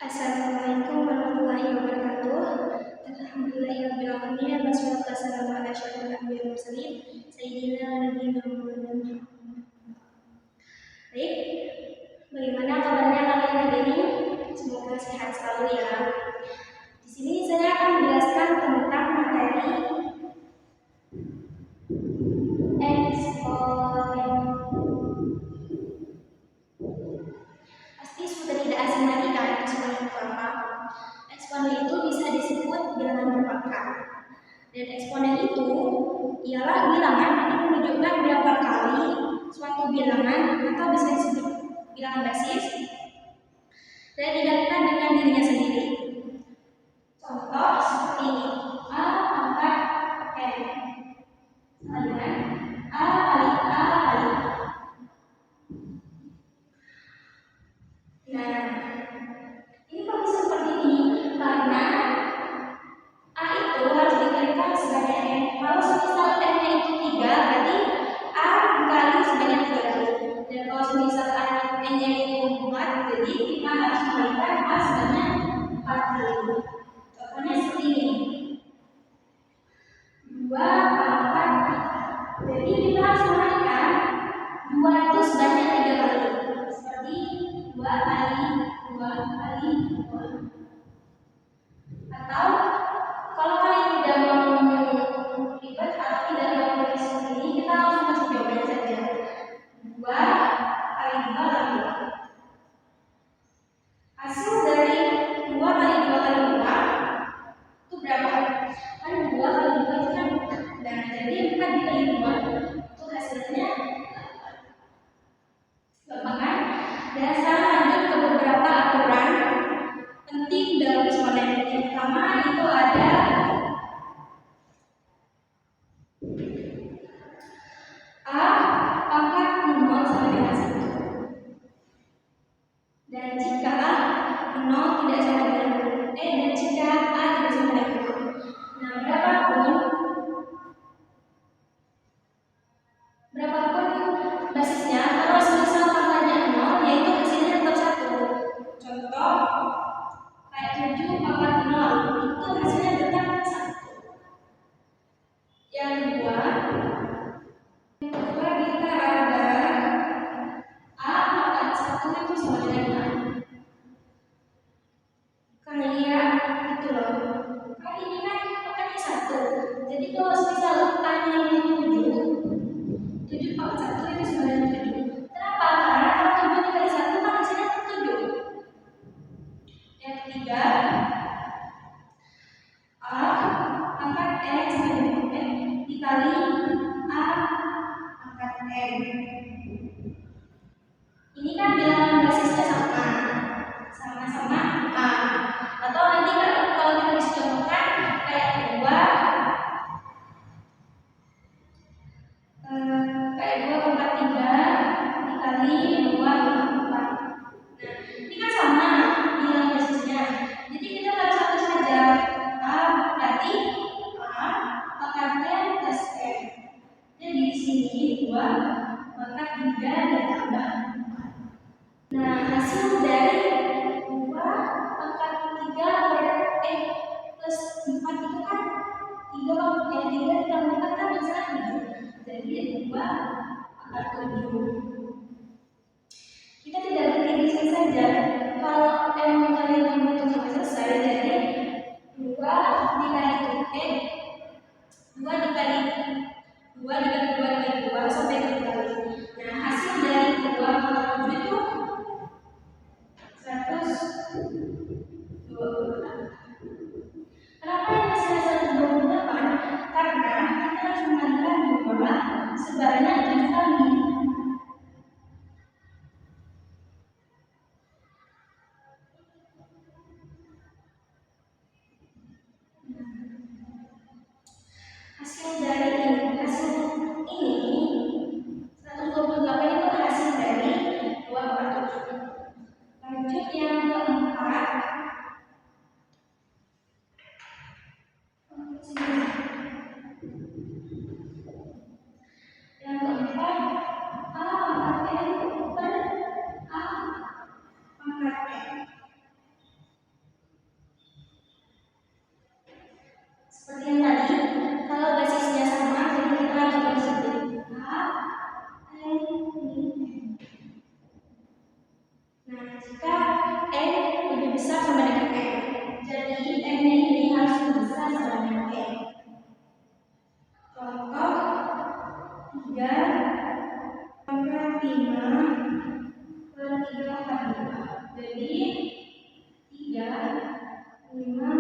Assalamualaikum warahmatullahi wabarakatuh. Alhamdulillahirrahmanirrahim. Wassalatu wassalamu ala asyrofil anbiya'i wal mursalin sayyidina nabiyina Muhammadin. Baik, bagaimana kabarnya kalian hari ini? Semoga sehat selalu ya. Di sini saya akan menjelaskan tentang materi eksponen. Pasti sudah tidak asing lagi kan eksponen itu apa? Eksponen itu bisa disebut bilangan berpangkat. Dan eksponen itu ialah bilangan yang menunjukkan berapa kali suatu bilangan atau bisa disebut bilangan basis dan didalilkan dengan dirinya sendiri. Contoh seperti ini: A pangkat N sama dengan A kali A kali. Nah, ini kok bisa seperti ini? Karena A itu harus dikalikan sebanyak N. Kalau semisal N-nya itu 3, berarti A dikali sebanyak 3 kali. Dan kalau semisal N-nya itu 4, jadi kita harus dikalikan A sebanyak 4 kali. Contohnya seperti ini: 2 pangkat 3. Jadi kita harus mengalikan 2 itu sebanyak 3 kali. Seperti 2 kali 2 kali 2. Atau kalau kalian tidak mau ribet atau tidak mau menulis seperti ini, kita langsung kasih jawabannya saja. 2 kali 2 kali 2. Hasil dari 2 kali 2 kali 2 itu berapa? Kan 2 kali 2 itu kan 4. Nah, jadi 4 dikali 2 itu hasilnya 8. Gampang kan? Dan sekarang lanjut ke beberapa aturan penting dalam eksponen. Yang pertama itu ada A pangkat 0 sama dengan 1. Dan jika 0 tidak sama dengan dan jika A tidak sama dengan 0. Nah, berapapun basisnya, kalau semisal pangkatnya 0, yaitu hasilnya tetap 1. Contoh kayak 7 pangkat 0, itu hasilnya tetap 1. Yang kedua kita ada A pangkat 1 itu sama dengan 6. Kayak gitu loh. Kan ini kan pangkatnya 1. Jadi kalau semisal A-nya itu 7 pangkat 1 itu sama dengan 7. Kenapa? Karena kalau 7 dikali 1 kan hasilnya 7. Yang ketiga, A pangkat N sama dengan N dikali A pangkat N. Ini kan bilangan basisnya sama-sama A. Atau nanti kalau kita bisa contohkan kayak 2 pangkat 3 dikali 2 pangkat 4. Nah, ini kan sama bilangan basisnya. Jadi kita harus satu saja. A berarti A pangkat N plus N. Jadi di sini 2 pangkat 3 ditambah 4. Nah, hasil dari 2 pangkat 3 plus 4 itu kan 3 ditambah 4 kan bisa 7. Jadi 2 pangkat 7. Kita tidak berhenti di sini saja. Kalau kalian membutuhkan sampai selesai, jadi 2 dikali 2 dikali 2 dikali 2 dikali 2 sampai 7 kali. Nah, hasil dari 2 pangkat 7 itu 120. besar sama dengan N. Jadi N ini harus lebih besar sama dengan N. Contoh 3 pangkat 5 per 3 pangkat 2. Jadi 3, 5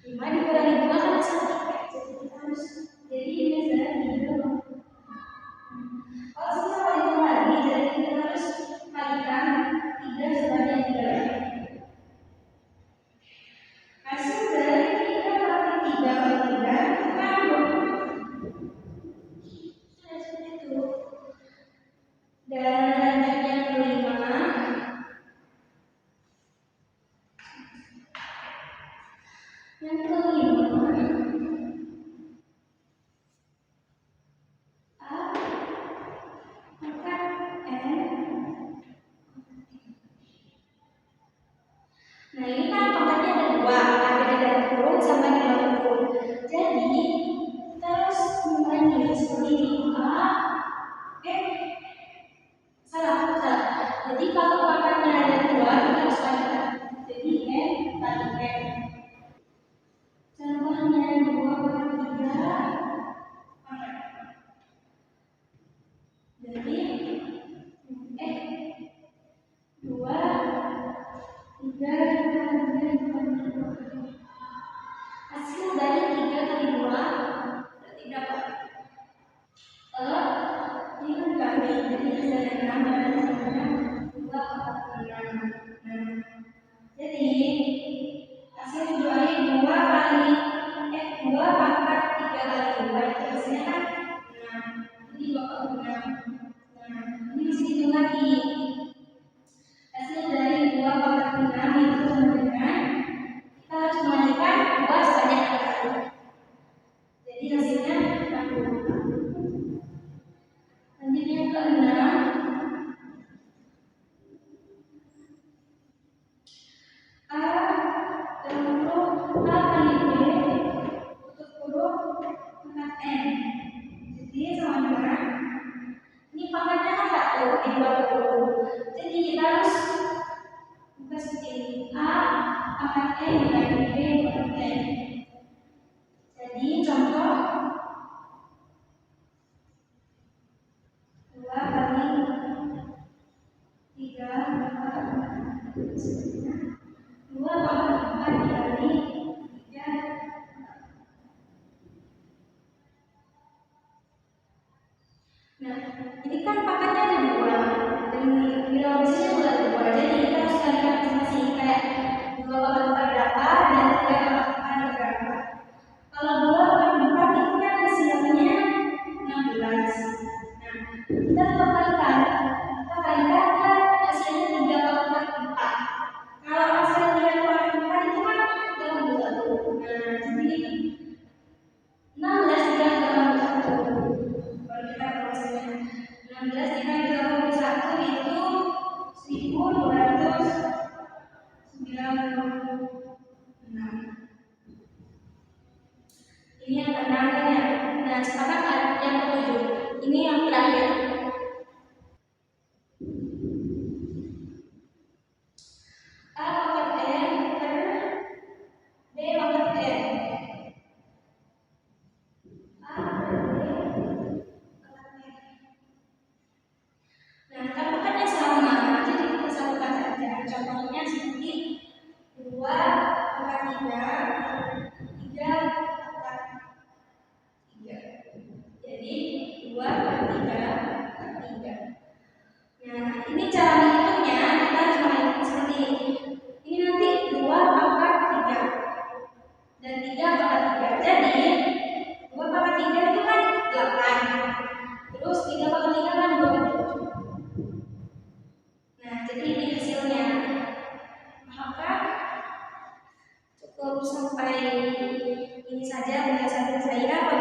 dikurangi 2 kan bisa 3. Jadi kita harus ini adalah 3. Kalau sisa itu lagi, jadi kita harus kalikan 3 sebanyak 3. Hasil dari 3 kali 3 kali 3 kan 20. Sudah seperti itu. Dan lanjut yang kelima. Yang kelima, A pangkat N. Nah ini kan pangkatnya ada 2, ada dari kurung sama di bawah kurung. Jadi kita harus mulai dari seperti ini. Salah. Jadi kalau pangkatnya ada 2, kita harus kalikan. Jadi N kali N. Contohnya 2 per 3 pangkat. Jadi 2, 3 kali 2. Hasil dari 3 kali 2 berarti berapa? Ini kan kali, jadi dari 6 berarti sama 2 per 6. Nah, jadi hasil dari 2 kali 2 pangkat 3 kali 2 itu hasilnya kan 6. Jadi 2 per 6. Nah, ini bisa dihitung lagi. Hasil dari 2 pangkat 6 itu sama dengan kita harus mengalihkan 2 sebanyak 6 kali. Jadi hasilnya 60. Lanjut yang ke-6. A kali B tutup kurung pangkat N. Jadi sama dengan ini pangkatnya kan 1, ini 2 kurung. Jadi kita harus buka seperti ini. A pangkat N dikali B pangkat N. Jadi contoh 2 kali 3 pangkat 2 pangkat 4 dikali 3. Nah, ini kan pangkatnya ada 2 dan nilai besarnya juga ada 2. Jadi kita harus kalikan masing-masing kayak 2 pangkat 4 berapa dan 3 pangkat 4 berapa. Kalau 2 pangkat 4 itu kan hasilnya 16. Nah, kita kalikan kan hasilnya 3 pangkat 4. Kalau hasil 3 pangkat 4 itu kan 31. Nah, jadi 16 dikali 31. Kalau kita hasilnya 16 dikali 31 itu 1296. Ini yang ke-6 ya. Nah, sekarang yang ke-7. Ini yang terakhir. A pangkat N per B pangkat N. A per B pangkat N. Nah, kan pangkatnya sama, jadi kita satukan saja. Contohnya seperti 2 pangkat 3 pangkat 3. Jadi 2 per 3 pangkat 3. Nah, ini cara menghitungnya kita harus menghitung seperti ini. Ini nanti 2 pangkat 3 dan 3 pangkat 3. Jadi 2 pangkat 3 itu kan 8. Terus 3 pangkat 3 kan 27. Nah, jadi ini hasilnya. Maka cukup sampai ini saja penjelasan saya.